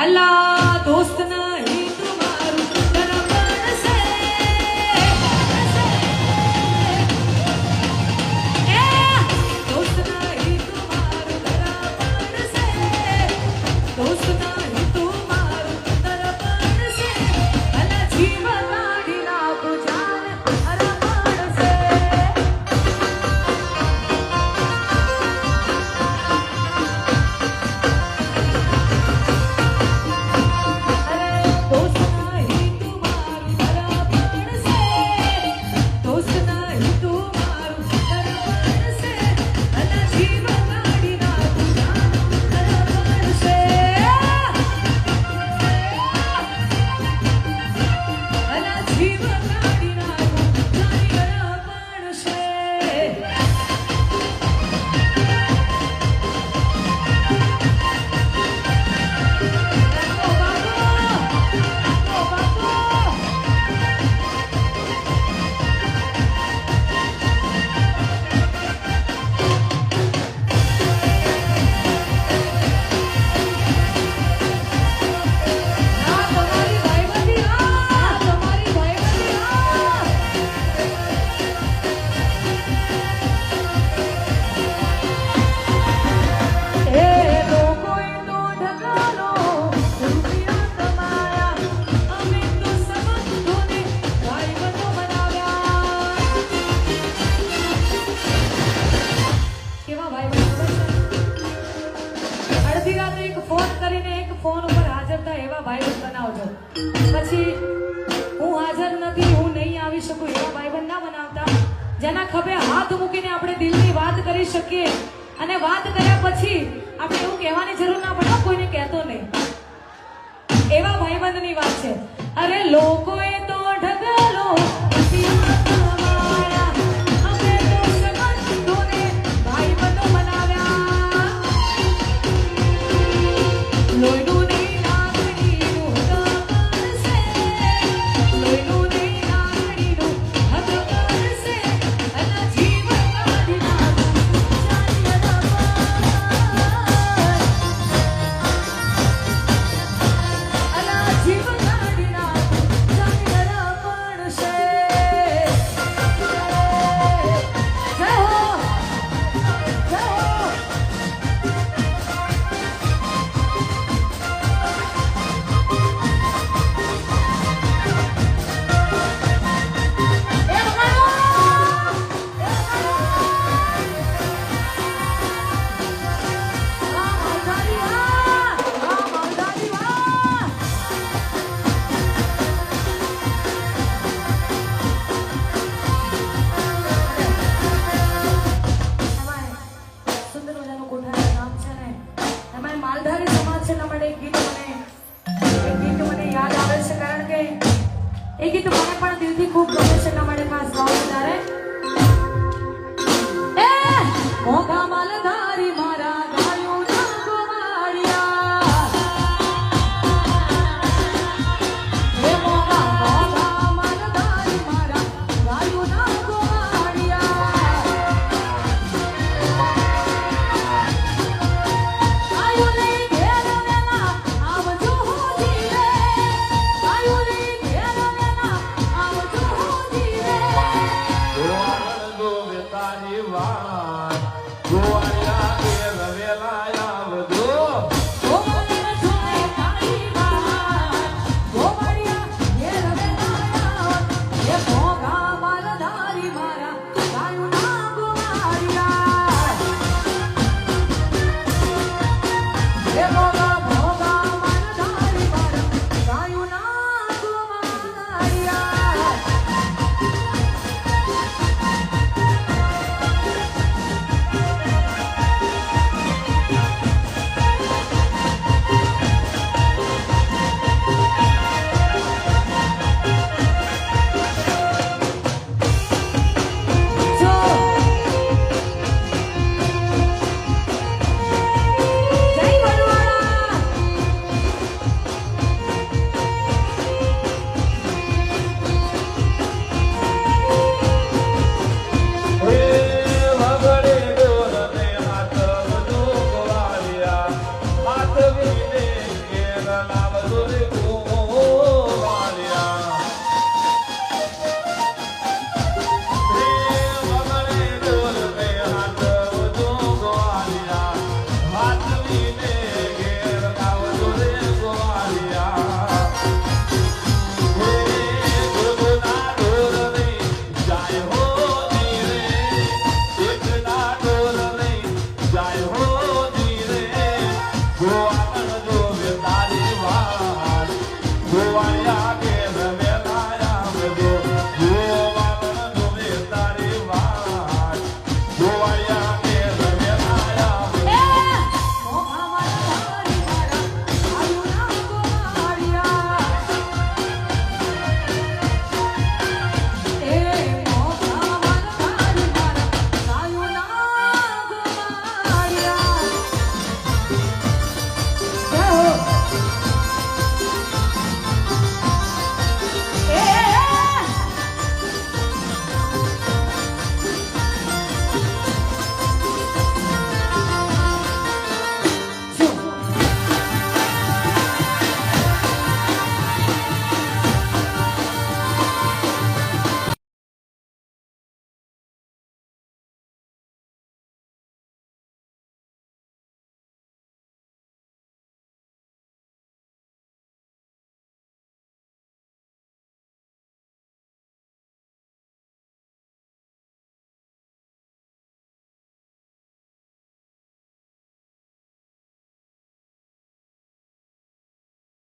अल्लाह दोस्त नहीं तुम्हारू दरबार से दोस्त नहीं तुम्हारू दरबार से दोस्त नहीं तुम्हारू दरबार से अल्लाह जीवन आड़ी ना बुझान अरबार से फोन पर हाजर था एवा भाईबंध बनावजो પછી હું હાજર નથી હું નહીં આવી શકું એવા ભાઈબંધ ના બનાવતા જેના ખભે હાથ મૂકીને આપણે દિલની વાત કરી શકીએ અને વાત કર્યા પછી આપણે એવું કહેવાની જરૂર ના પડે કોઈને કહેતો નહીં એવા ભાઈબંધની વાત છે અરે લોકોએ તો ઢગલો માલધારી સમાજ છે ના માટે ગીત